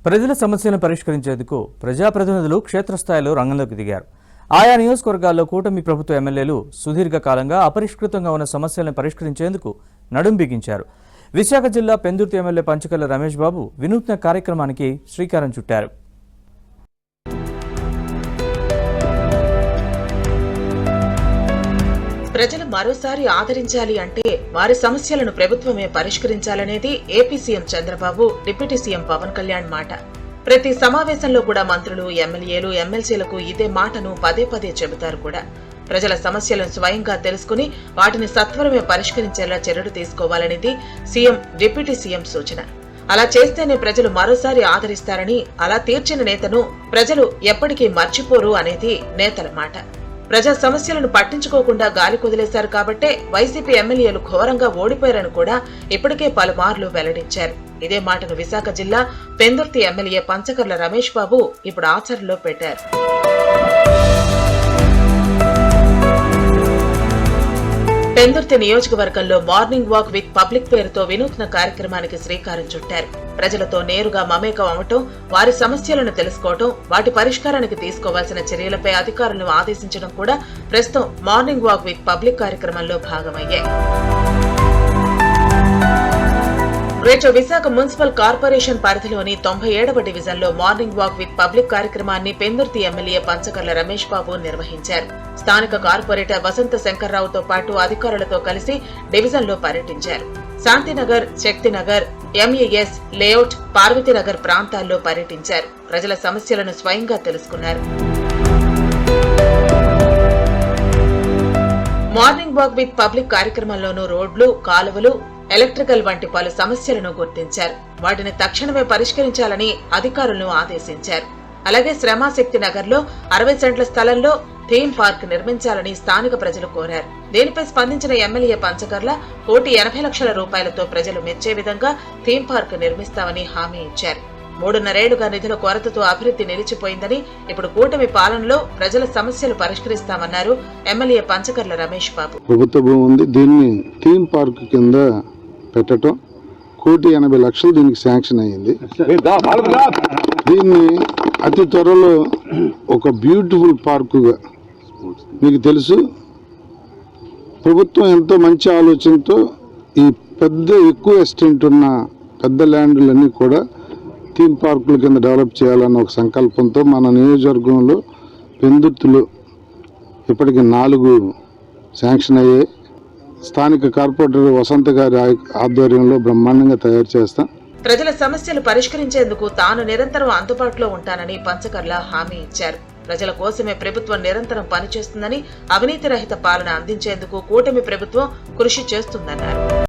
ప్రజల సమస్యలను పరిష్కరించేందుకు ప్రజాప్రతినిధులు క్షేత్రస్థాయిలో రంగంలోకి దిగారు. ఆయా నియోజకవర్గాల్లో కూటమి ప్రభుత్వ ఎమ్మెల్యేలు సుదీర్ఘకాలంగా అపరిష్కృతంగా ఉన్న సమస్యలను పరిష్కరించేందుకు నడుం బిగించారు. విశాఖ జిల్లా పెందుర్తి ఎమ్మెల్యే పంచకర్ల రమేష్ బాబు వినూత్న కార్యక్రమానికి శ్రీకారం చుట్టారు. ప్రజలు మరోసారి ఆదరించాలి అంటే వారి సమస్యలను ప్రభుత్వమే పరిష్కరించాలనేది AP CM Chandrababu, deputy CM Pawan Kalyan మాట. ప్రతి సమావేశంలో కూడా మంత్రులు, ఎమ్మెల్యేలు, ఎమ్మెల్సీలకు ఇదే మాటను పదే పదే చెబుతారు కూడా. ప్రజల సమస్యలను స్వయంగా తెలుసుకుని వాటిని సత్వరమే పరిష్కరించేలా చర్యలు తీసుకోవాలనేది సీఎం, డిప్యూటీ సీఎం సూచన. అలా చేస్తేనే ప్రజలు మరోసారి ఆదరిస్తారని, అలా తీర్చిన నేతను ప్రజలు ఎప్పటికీ మర్చిపోరు అనేది నేతల మాట. ప్రజా సమస్యలను పట్టించుకోకుండా గాలి కుదిలేశారు కాబట్టే వైసీపీ ఎమ్మెల్యేలు ఘోరంగా ఓడిపోయారని కూడా ఇప్పటికే పలుమార్లు వెల్లడించారు. ఇదే మాటను విశాఖ జిల్లా పెందుర్తి ఎమ్మెల్యే పంచకర్ల రమేష్ బాబు ఇప్పుడు ఆచరణలో పెట్టారు. పెందుర్తి నియోజకవర్గంలో మార్నింగ్ వాక్ విత్ పబ్లిక్ పేరుతో వినూత్న కార్యక్రమానికి శ్రీకారం చుట్టారు. ప్రజలతో నేరుగా మమేకం అవటం, వారి సమస్యలను తెలుసుకోవటం, వాటి పరిష్కారానికి తీసుకోవాల్సిన చర్యలపై అధికారులను ఆదేశించడం కూడా ప్రస్తుతం మార్నింగ్ వాక్ విత్ పబ్లిక్ కార్యక్రమంలో భాగమయ్యాయి. గ్రేటర్ విశాఖ మున్సిపల్ కార్పొరేషన్ పరిధిలోని 97వ డివిజన్లో మార్నింగ్ వాక్ విత్ పబ్లిక్ కార్యక్రమాన్ని పెందుర్తి ఎమ్మెల్యే పంచకర్ల రమేష్ బాబు నిర్వహించారు. స్థానిక కార్పొరేటర్ వసంత శంకర్రావుతో పాటు అధికారులతో కలిసి డివిజన్లో పర్యటించారు. శాంతినగర్, శక్తినగర్, ఎంఈఎస్ లేఅవుట్, పార్వతీనగర్ ప్రాంతాల్లో పర్యటించారు. ప్రజల సమస్యలను స్వయంగా తెలుసుకున్నారు. మార్నింగ్ వాక్ విత్ పబ్లిక్ కార్యక్రమంలోనూ రోడ్లు, కాలువలు, ఎలక్ట్రికల్ వంటి పలు సమస్యలను గుర్తించారు. వాటిని తక్షణమే పరిష్కరించాలని అధికారులను ఆదేశించారు. అలాగే శ్రమాశక్తి నగర్ లో 60 సెంట్ల స్థలంలో థీమ్ పార్క్ నిర్మించాలని స్థానిక ప్రజలు కోరారు. దీనిపై స్పందించిన ఎమ్మెల్యే పంచకర్ల 1,80,00,000 రూపాయలతో ప్రజలు మెచ్చే విధంగా థీమ్ పార్క్ నిర్మిస్తామని హామీ ఇచ్చారు. 3.5 ఏళ్లుగా నిధుల కొరతతో అభివృద్ధి నిలిచిపోయిందని, ఇప్పుడు కూటమి పాలనలో ప్రజల సమస్యలు పరిష్కరిస్తామన్నారు ఎమ్మెల్యే పంచకర్ల రమేష్ బాబు. ప్రభుత్వ భూమి ఉంది, దీన్ని థీమ్ పార్క్ కింద పెట్టడం 1,80,00,000 దీనికి శాంక్షన్ అయ్యింది. దీన్ని అతి త్వరలో ఒక బ్యూటిఫుల్ పార్కుగా, మీకు తెలుసు ప్రభుత్వం ఎంతో మంచి ఆలోచనతో ఈ ఎక్కువ ఎస్టెంట్ ఉన్న పెద్ద ల్యాండ్లన్నీ కూడా థీమ్ పార్కుల కింద డెవలప్ చేయాలన్న ఒక సంకల్పంతో మన నియోజకవర్గంలో పెందుర్తిలో ఇప్పటికి 4 శాంక్షన్ అయ్యాయి. స్థానిక కార్పొరేటర్ వసంత గారి ఆధ్వర్యంలో బ్రహ్మాండంగా తయారు చేస్తాం. ప్రజల సమస్యలు పరిష్కరించేందుకు తాను నిరంతరం అందుబాటులో ఉంటానని పంచకర్ల హామీ ఇచ్చారు. ప్రజల కోసమే ప్రభుత్వం నిరంతరం పనిచేస్తుందని, అవినీతి రహిత పాలన అందించేందుకు కూటమి ప్రభుత్వం కృషి చేస్తుందన్నారు.